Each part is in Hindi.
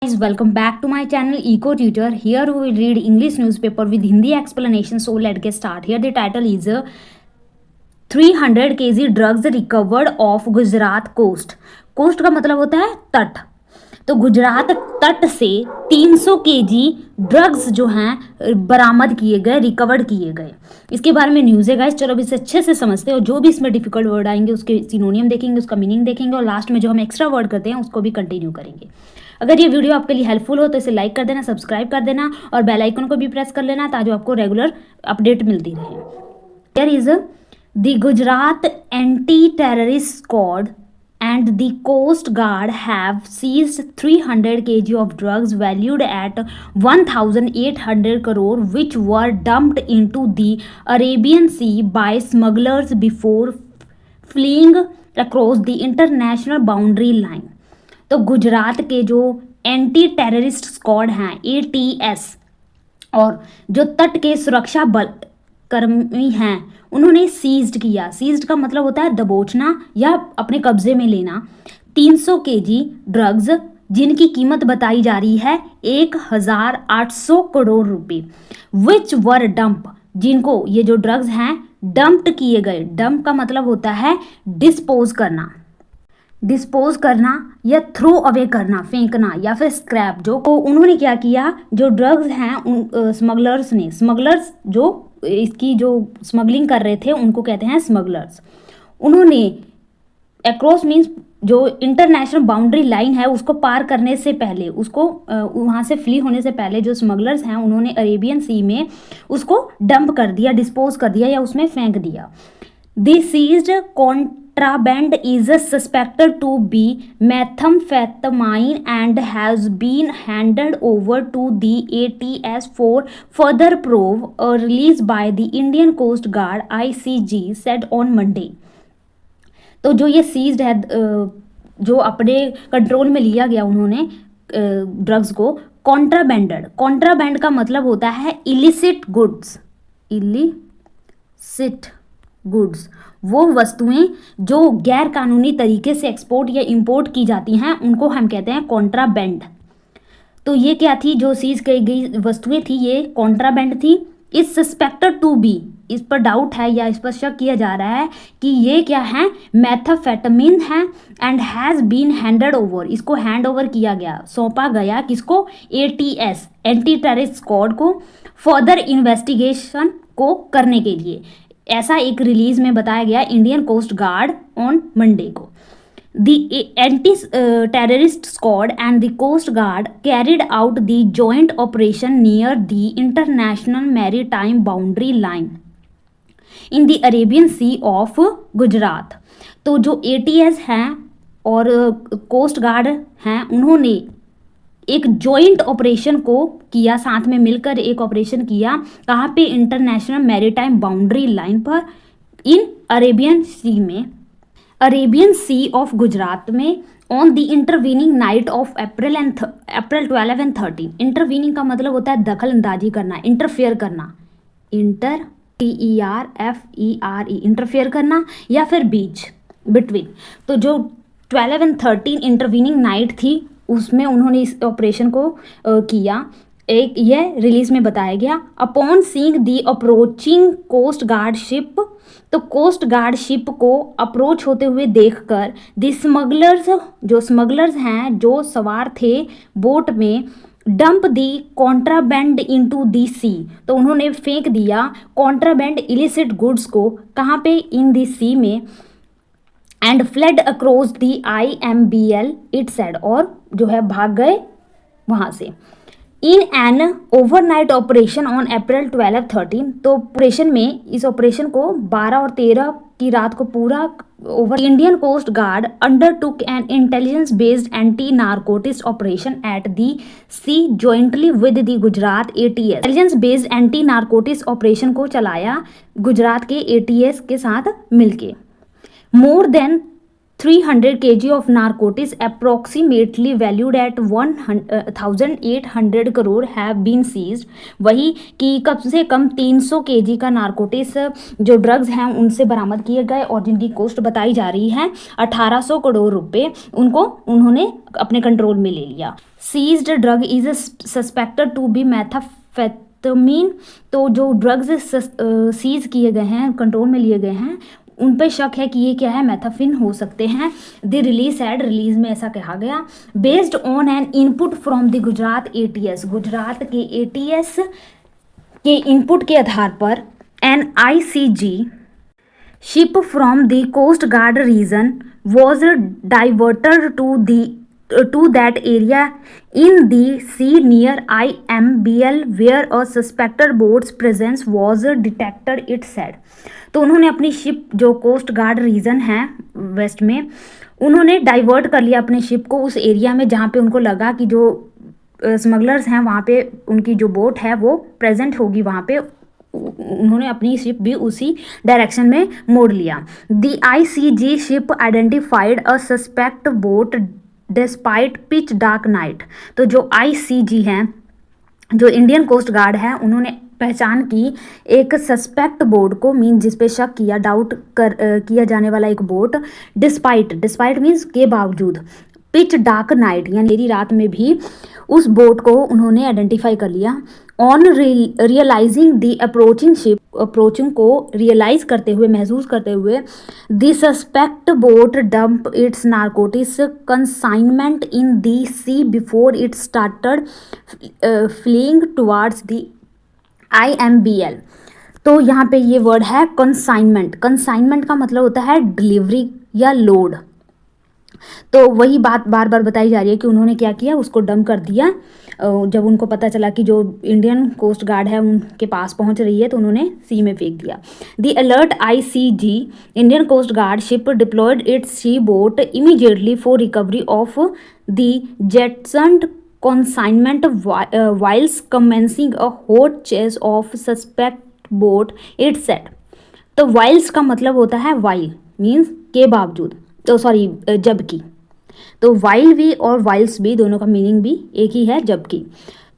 Guys, welcome back to my channel Eco Tutor. Here we will read English newspaper with Hindi explanation. So let's get start. Here the title is 300 kg drugs recovered off Gujarat coast. Coast का मतलब होता है तट. तो गुजरात तट से 300 kg ड्रग्स जो हैं बरामद किए गए, रिकवर्ड किए गए. इसके बारे में न्यूज़ है गाइस. चलो अब इसे अच्छे से समझते हैं और जो भी इसमें डिफिकल्ट वर्ड आएंगे उसके सिनोनियम देखेंगे, उसका मीनिंग देखेंगे और लास्ट में जो हम एक्स्ट्रा वर्ड करते हैं उसको भी कंटिन्यू करेंगे. अगर ये वीडियो आपके लिए हेल्पफुल हो तो इसे लाइक कर देना, सब्सक्राइब कर देना और बेल आइकन को भी प्रेस कर लेना ताकि आपको रेगुलर अपडेट मिलती रहे. There is the Gujarat anti terrorist squad and the Coast Guard have seized 300 kg of drugs valued at 1,800 crore which were dumped into the Arabian Sea by smugglers before fleeing across the international boundary line. तो गुजरात के जो एंटी टेररिस्ट स्क्वाड हैं ATS और जो तट के सुरक्षा बल कर्मी हैं उन्होंने सीज्ड किया. सीज्ड का मतलब होता है दबोचना या अपने कब्जे में लेना 300 kg ड्रग्स जिनकी कीमत बताई जा रही है 1,800 करोड़ रुपए. विच वर डंप, जिनको ये जो ड्रग्स हैं डंप्ड किए गए. डंप का मतलब होता है डिस्पोज करना, डिस्पोज करना या थ्रो अवे करना, फेंकना या फिर स्क्रैप. जो उन्होंने क्या किया, जो ड्रग्स हैं उन स्मगलर्स जो इसकी जो स्मगलिंग कर रहे थे उनको कहते हैं स्मगलर्स. उन्होंने अक्रॉस मीन्स जो इंटरनेशनल बाउंड्री लाइन है उसको पार करने से पहले, उसको वहाँ से फ्ली होने से पहले जो स्मगलर्स हैं उन्होंने अरेबियन सी में उसको डंप कर दिया, डिस्पोज कर दिया या उसमें फेंक दिया. The seized contraband is suspected to be methamphetamine and has been handed over to the ATS for further probe. A release by the Indian Coast Guard ICG said on Monday. तो जो ये सीज्ड है, जो अपने कंट्रोल में लिया गया उन्होंने ड्रग्स को, कॉन्ट्राबैंड का मतलब होता है इलिसिट गुड्स. इलिसिट गुड्स वो वस्तुएं जो गैर कानूनी तरीके से एक्सपोर्ट या इंपोर्ट की जाती हैं उनको हम कहते हैं कॉन्ट्राबैंड. तो ये क्या थी, जो सीज की गई वस्तुएं थी ये कॉन्ट्राबैंड थी. इस सस्पेक्टेड टू बी, इस पर डाउट है या इस पर शक किया जा रहा है कि ये क्या है, मेथाफेटामिन है. And has been handed over, इसको हैंड ओवर किया गया, सौंपा गया किसको, ATS एंटी टेररिस्ट स्क्वाड को फर्दर इन्वेस्टिगेशन को करने के लिए. ऐसा एक रिलीज में बताया गया Indian coast Guard on Monday को. The anti terrorist squad and the coast guard carried out the joint operation near the international maritime boundary line in the Arabian Sea off Gujarat. तो जो ATS हैं और कोस्ट गार्ड हैं उन्होंने एक जॉइंट ऑपरेशन को किया, साथ में मिलकर एक ऑपरेशन किया. कहाँ पे, इंटरनेशनल मैरीटाइम बाउंड्री लाइन पर इन अरेबियन सी में, अरेबियन सी ऑफ गुजरात में on the intervening night of April 12 and 13. Intervening का मतलब होता है दखल अंदाजी करना, इंटरफेयर करना, TERFERE इंटरफेयर करना या फिर बीच, बिटवीन. तो जो 12 एंड 13 इंटरवीनिंग नाइट थी उसमें उन्होंने इस ऑपरेशन को किया. एक यह रिलीज में बताया गया. Upon seeing the approaching coast guard ship, तो कोस्ट गार्ड शिप को अप्रोच होते हुए देखकर द स्मगलर्स, जो स्मगलर्स हैं जो सवार थे बोट में, dump the contraband into the sea, तो उन्होंने फेंक दिया कॉन्ट्राबैंड इलिसिट गुड्स को कहाँ पे, इन दी सी में. And fled across the IMBL it said, और जो है भाग गए वहाँ से. In an overnight operation on April 12-13, तो ऑपरेशन में, इस ऑपरेशन को 12 और 13 की रात को पूरा over Indian coast guard undertook an intelligence based anti narcotics operation at the sea jointly with the Gujarat ATS. Intelligence based anti narcotics operation को चलाया गुजरात के ATS के साथ मिलके. More than 300 kg of narcotics approximately valued at 1,800 crore have been seized। वही कि कम से कम 300 kg का नारकोटिक्स जो ड्रग्स हैं उनसे बरामद किए गए और जिनकी कॉस्ट बताई जा रही है 1800 करोड़ रुपए, उनको उन्होंने अपने कंट्रोल में ले लिया। Seized drug is suspected to be methamphetamine. तो जो ड्रग्स सीज किए गए हैं, कंट्रोल में लिए गए हैं, उन पर शक है कि ये क्या है, मेथाफिन हो सकते हैं। द रिलीज एड, रिलीज में ऐसा कहा गया। Based on an input from the Gujarat ATS, Gujarat के एटीएस के इनपुट के आधार पर an ICG ship from the coast guard region was diverted to that area in the sea near IMBL where a suspected boat's presence was detected, it said। तो उन्होंने अपनी शिप जो कोस्ट गार्ड रीजन है वेस्ट में, उन्होंने डाइवर्ट कर लिया अपने शिप को उस एरिया में जहाँ पे उनको लगा कि जो स्मगलर्स हैं वहाँ पे उनकी जो बोट है वो प्रेजेंट होगी वहाँ पे। उन्होंने अपनी शिप भी उसी डायरेक्शन में मोड़ लिया। The ICG ship identified a suspect boat despite pitch dark night. तो जो आईसीजी हैं, जो इंडियन कोस्ट गार्ड है, उन्होंने पहचान की एक सस्पेक्ट बोट को, मीन जिस पे शक किया, डाउट किया जाने वाला एक बोट, डिस्पाइट मीन्स के बावजूद, पिच डार्क नाइट यानी अंधेरी रात में भी उस बोट को उन्होंने आइडेंटिफाई कर लिया। On realising the approaching ship, approaching को रियलाइज करते हुए, महसूस करते हुए, the suspect boat dump its narcotics consignment in the sea before it started fleeing towards the IMBL। तो यहाँ पे ये वर्ड है कंसाइनमेंट। कंसाइनमेंट का मतलब होता है डिलीवरी या लोड। तो वही बात बार बार बताई जा रही है कि उन्होंने क्या किया, उसको डंप कर दिया। जब उनको पता चला कि जो इंडियन कोस्ट गार्ड है उनके पास पहुंच रही है तो उन्होंने सी में फेंक दिया। The alert ICG Indian coast guard ship deployed its sea boat immediately for recovery of the jettisoned consignment whilst commencing a hot chase of suspect boat, it said। तो whilst का मतलब होता है while means के बावजूद, तो सॉरी जबकि। तो while भी और whilst भी दोनों का मीनिंग भी एक ही है, जबकि।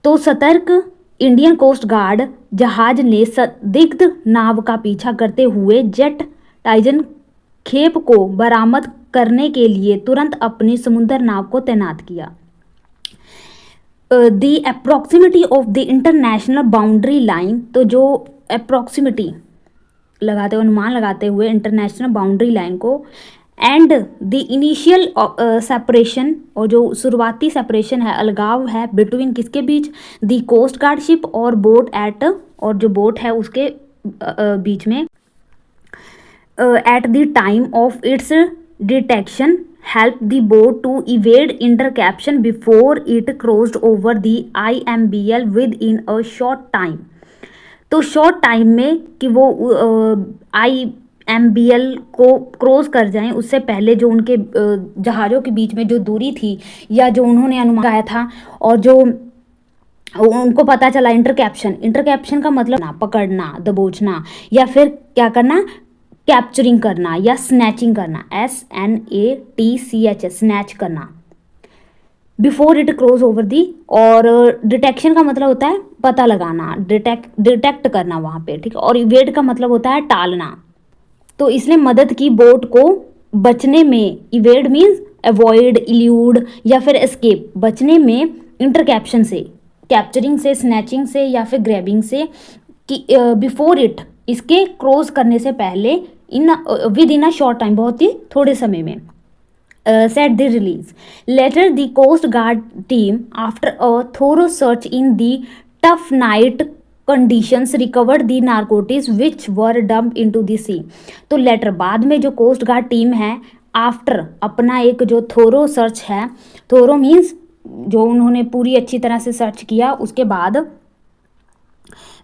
तो सतर्क इंडियन कोस्ट गार्ड जहाज ने संदिग्ध नाव का पीछा करते हुए जेट टाइजन खेप को बरामद करने के लिए तुरंत अपनी समुद्र नाव को तैनात किया। The अप्रॉक्सिमिटी of the international boundary line, तो जो अप्रॉक्सिमिटी लगाते हुए, अनुमान लगाते हुए इंटरनेशनल बाउंड्री लाइन को, एंड द इनिशियल सेपरेशन, और जो शुरुआती सेपरेशन है, अलगाव है, बिटवीन किसके बीच, द कोस्ट गार्ड शिप और बोट एट, और जो बोट है उसके बीच में, at the time of its detection help the boat to evade interception before it crossed over the IMBL within a short time। तो शॉर्ट टाइम में कि वो IMBL को क्रॉस कर जाएं, उससे पहले जो उनके जहाज़ों के बीच में जो दूरी थी या जो उन्होंने अनुमान लगाया था और जो उनको पता चला इंटरकैप्शन का मतलब ना पकड़ना, दबोचना, या फिर क्या करना, कैप्चरिंग करना या स्नैचिंग करना, SNATCH, स्नैच करना, before it cross over the. और डिटेक्शन का मतलब होता है पता लगाना, डिटेक्ट करना वहाँ पे, ठीक है। और इवेड का मतलब होता है टालना। तो इसने मदद की बोट को बचने में, इवेड मीन्स अवॉइड, इल्यूड या फिर एस्केप, बचने में इंटरकैप्शन से, कैप्चरिंग से, स्नैचिंग से या फिर ग्रैबिंग से, कि बिफोर इट, इसके क्रॉस करने से पहले, within a short time, बहुत ही थोड़े समय में, said the release. Later the coast guard team after a thorough search in the tough night conditions recovered the narcotics which were dump into the sea. तो लेटर, बाद में जो कोस्ट गार्ड टीम है, आफ्टर, अपना एक जो थोरो सर्च है, थोरो मीन्स जो उन्होंने पूरी अच्छी तरह से सर्च किया, उसके बाद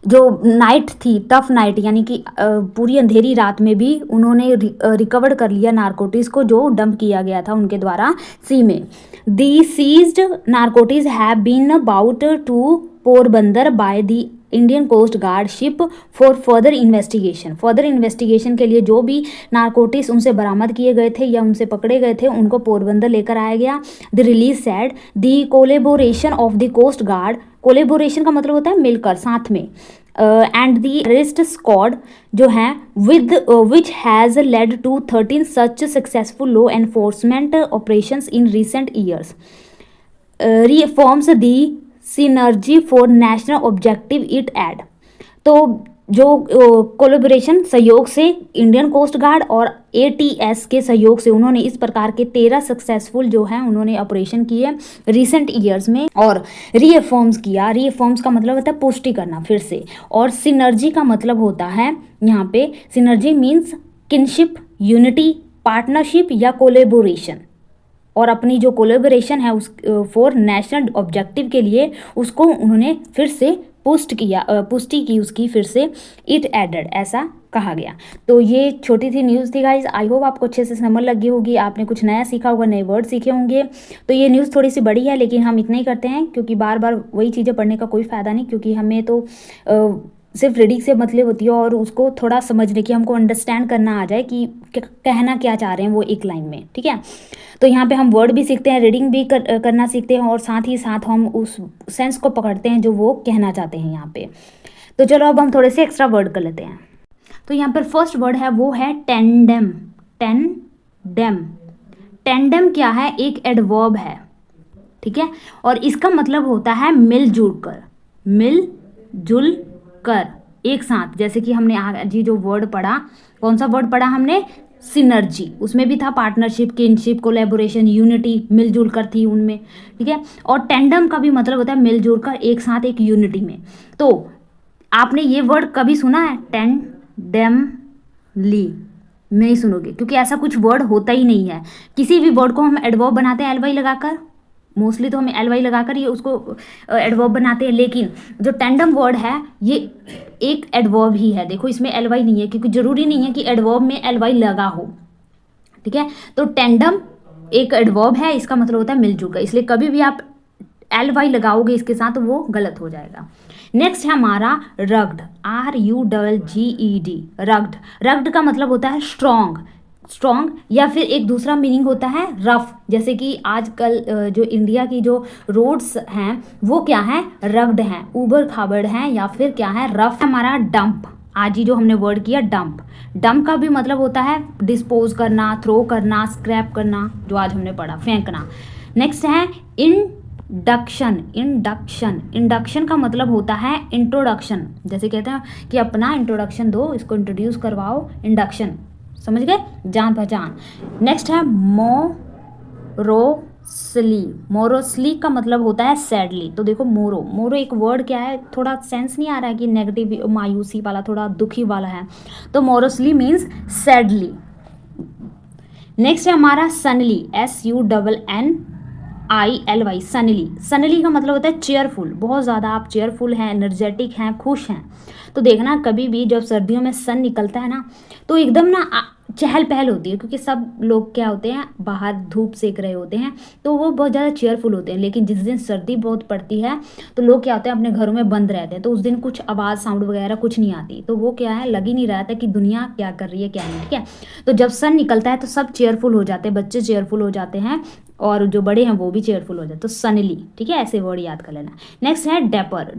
जो नाइट थी, टफ नाइट यानी कि पूरी अंधेरी रात में भी उन्होंने रिकवर कर लिया नारकोटिक्स को जो डंप किया गया था उनके द्वारा सी में। The seized narcotics have been about to Porbandar by the Indian coast guard ship for further investigation के लिए जो भी नारकोटिक्स उनसे बरामद किए गए थे या उनसे पकड़े गए थे उनको पोरबंदर लेकर आया गया। The release said the collaboration of the coast guard, collaboration का मतलब होता है मिलकर, साथ में, एंड द टेररिस्ट स्क्वाड जो है with which has led to 13 such successful law enforcement operations in recent years, reaffirms the synergy for national objective it aid. तो जो कोलेबोरेशन सहयोग से इंडियन कोस्ट गार्ड और ATS के सहयोग से उन्होंने इस प्रकार के 13 सक्सेसफुल जो हैं उन्होंने ऑपरेशन किए रिसेंट ईयर्स में, और रीफॉर्म्स किया। रीफॉर्म्स का मतलब होता है पुष्टि करना फिर से, और सिनर्जी का मतलब होता है यहाँ पे, synergy means kinship, unity, partnership या कोलेबोरेशन, और अपनी जो कोलेबोरेशन है उस फॉर नेशनल ऑब्जेक्टिव के लिए उसको उन्होंने फिर से पुष्टि की उसकी फिर से, इट एडेड, ऐसा कहा गया। तो ये छोटी सी न्यूज़ थी गाइज, आई होप आपको अच्छे से समझ लगी होगी, आपने कुछ नया सीखा होगा, नए वर्ड सीखे होंगे। तो ये न्यूज़ थोड़ी सी बड़ी है लेकिन हम इतना ही करते हैं क्योंकि बार बार वही चीज़ें पढ़ने का कोई फ़ायदा नहीं, क्योंकि हमें तो सिर्फ रीडिंग से मतलब होती है और उसको थोड़ा समझने की, हमको अंडरस्टैंड करना आ जाए कि कहना क्या चाह रहे हैं वो एक लाइन में, ठीक है। तो यहाँ पे हम वर्ड भी सीखते हैं, रीडिंग भी करना सीखते हैं, और साथ ही साथ हम उस सेंस को पकड़ते हैं जो वो कहना चाहते हैं यहाँ पे। तो चलो अब हम थोड़े से एक्स्ट्रा वर्ड कर लेते हैं। तो यहाँ पर फर्स्ट वर्ड है वो है टेंडेम। टेंडेम क्या है? एक एडवर्ब है, ठीक है, और इसका मतलब होता है मिलजुल कर, एक साथ। जैसे कि हमने आज जो वर्ड पढ़ा, कौन सा वर्ड पढ़ा हमने? सिनर्जी, उसमें भी था पार्टनरशिप, किनशिप, कोलैबोरेशन, यूनिटी, मिलजुल कर थी उनमें, ठीक है। और टेंडम का भी मतलब होता है मिलजुल कर, एक साथ, एक यूनिटी में। तो आपने ये वर्ड कभी सुना है? टेंडेमली नहीं सुनोगे, क्योंकि ऐसा कुछ वर्ड होता ही नहीं है। किसी भी वर्ड को हम एडवर्ब बनाते हैं एलवाई लगाकर, मोस्टली तो हम एलवाई लगाकर ये उसको एडवर्ब बनाते हैं, लेकिन जो टेंडम वर्ड है ये एक एडवर्ब ही है। देखो इसमें एलवाई नहीं है, क्योंकि ज़रूरी नहीं है कि एडवर्ब में एलवाई लगा हो, ठीक है। तो टेंडम एक एडवर्ब है, इसका मतलब होता है मिलजुल कर, इसलिए कभी भी आप एलवाई लगाओगे इसके साथ तो वो गलत हो जाएगा। नेक्स्ट है हमारा रग्ड, RUGGED, रग्ड का मतलब होता है स्ट्रॉन्ग, या फिर एक दूसरा मीनिंग होता है रफ। जैसे कि आजकल जो इंडिया की जो रोड्स हैं वो क्या है? रग्ड हैं, ऊबड़ खाबड़ हैं, या फिर क्या है? रफ। हमारा डंप, आज ही जो हमने वर्ड किया डंप का भी मतलब होता है डिस्पोज करना, थ्रो करना, स्क्रैप करना, जो आज हमने पढ़ा, फेंकना। नेक्स्ट है इंडक्शन का मतलब होता है इंट्रोडक्शन। जैसे कहते हैं कि अपना इंट्रोडक्शन दो, इसको इंट्रोड्यूस करवाओ, इंडक्शन, समझ गए, जान पहचान। नेक्स्ट है मोरोसली का मतलब होता है सैडली। तो देखो मोरो एक वर्ड क्या है, थोड़ा सेंस नहीं आ रहा है कि नेगेटिव, मायूसी वाला, थोड़ा दुखी वाला है, तो मोरोसली मीन्स सैडली। नेक्स्ट है हमारा सनली, SUNNILY, सनली का मतलब होता है चेयरफुल, बहुत ज़्यादा आप चेयरफुल हैं, एनर्जेटिक हैं, खुश हैं। तो देखना कभी भी जब सर्दियों में सन निकलता है ना तो एकदम ना चहल पहल होती है, क्योंकि सब लोग क्या होते हैं, बाहर धूप सेक रहे होते हैं, तो वो बहुत ज़्यादा चेयरफुल होते हैं। लेकिन जिस दिन सर्दी बहुत पड़ती है तो लोग क्या होते हैं, अपने घरों में बंद रहते हैं, तो उस दिन कुछ आवाज़, साउंड वगैरह कुछ नहीं आती, तो वो क्या है, लग ही नहीं रहा था कि दुनिया क्या कर रही है क्या नहीं, ठीक है। तो जब सन निकलता है तो सब चेयरफुल हो जाते हैं, बच्चे चेयरफुल हो जाते हैं और जो बड़े हैं वो भी चेयरफुल हो जाते हैं, तो सनली, ठीक है, ऐसे वर्ड याद कर लेना। नेक्स्ट है डेपर,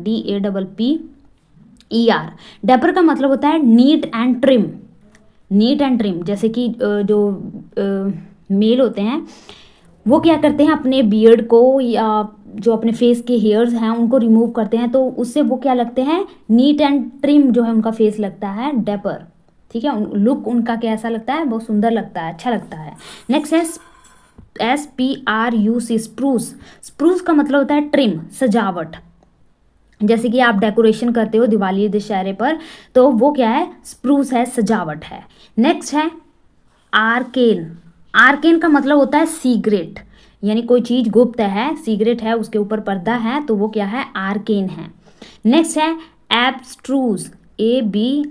DAPPER। डेपर का मतलब होता है नीट एंड ट्रिम, जैसे कि जो मेल होते हैं वो क्या करते हैं, अपने बियर्ड को या जो अपने फेस के हेयर्स हैं उनको रिमूव करते हैं, तो उससे वो क्या लगते हैं, नीट एंड ट्रिम जो है उनका फेस लगता है डेपर, ठीक है। लुक उनका कैसा लगता है, बहुत सुंदर लगता है, अच्छा लगता है। नेक्स्ट है SPRUC, स्प्रूस का मतलब होता है ट्रिम, सजावट। जैसे कि आप डेकोरेशन करते हो दिवाली दशहरे पर, तो वो क्या है, स्प्रूस है, सजावट है। नेक्स्ट है आर्केन का मतलब होता है सीक्रेट, यानी कोई चीज़ गुप्त है, सीक्रेट है, उसके ऊपर पर्दा है, तो वो क्या है, आर्केन है। नेक्स्ट है एब्स्ट्रूज, ABSTRUS,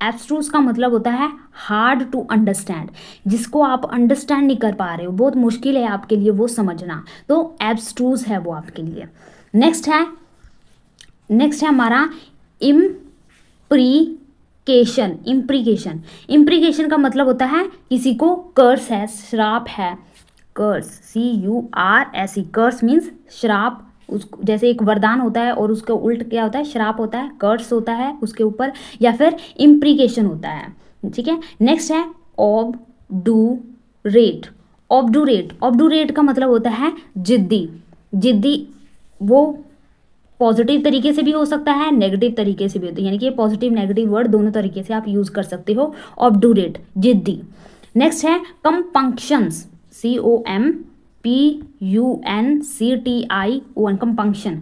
एब्स्ट्रूस का मतलब होता है हार्ड टू अंडरस्टैंड, जिसको आप अंडरस्टैंड नहीं कर पा रहे हो, बहुत मुश्किल है आपके लिए वो समझना, तो एब्स्ट्रूस है वो आपके लिए। नेक्स्ट है नेक्स्ट है हमारा इम्प्रीकेशन। इम्प्रीकेशन, इम्प्रीकेशन का मतलब होता है किसी को कर्स है, श्राप है, कर्स, CURSE, कर्स मीन्स श्राप। उसको जैसे एक वरदान होता है और उसके उल्ट क्या होता है, श्राप होता है, कर्स होता है उसके ऊपर, या फिर इम्प्रीकेशन होता है। ठीक है। नेक्स्ट है ऑब्डूरेट। ऑब्डूरेट, ऑब्डूरेट का मतलब होता है जिद्दी। जिद्दी वो पॉजिटिव तरीके से भी हो सकता है, नेगेटिव तरीके से भी होता है, यानी कि पॉजिटिव नेगेटिव वर्ड दोनों तरीके से आप यूज कर सकते हो। ऑब्डूरेट, जिद्दी। नेक्स्ट है कंपंक्शंस, COMPUNCTION, कंपंक्शन।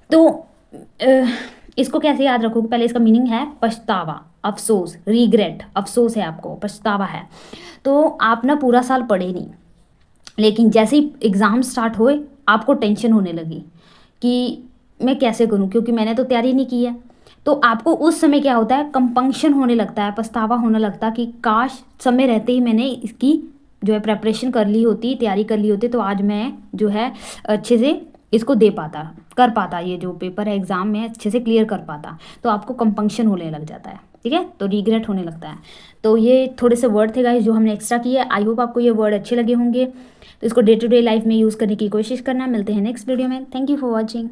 तो इसको कैसे याद रखोगे, पहले इसका मीनिंग है पछतावा, अफसोस, रिग्रेट, अफसोस है आपको, पछतावा है। तो आप ना पूरा साल पढ़े नहीं, लेकिन जैसे ही एग्ज़ाम स्टार्ट हुए आपको टेंशन होने लगी कि मैं कैसे करूं, क्योंकि मैंने तो तैयारी नहीं की है। तो आपको उस समय क्या होता है, कंपंक्शन होने लगता है, पछतावा होने लगता है कि काश समय रहते ही मैंने इसकी जो है प्रेपरेशन कर ली होती, तैयारी कर ली होती, तो आज मैं जो है अच्छे से इसको दे पाता, कर पाता, ये जो पेपर है एग्ज़ाम में अच्छे से क्लियर कर पाता। तो आपको कंपंक्शन होने लग जाता है। ठीक है, तो रिग्रेट होने लगता है। तो ये थोड़े से वर्ड थे गाइस जो हमने एक्स्ट्रा किए। आई होप आपको ये वर्ड अच्छे लगे होंगे। तो इसको डे टू डे लाइफ में यूज़ करने की कोशिश करना। मिलते हैं नेक्स्ट वीडियो में। Thank you for watching.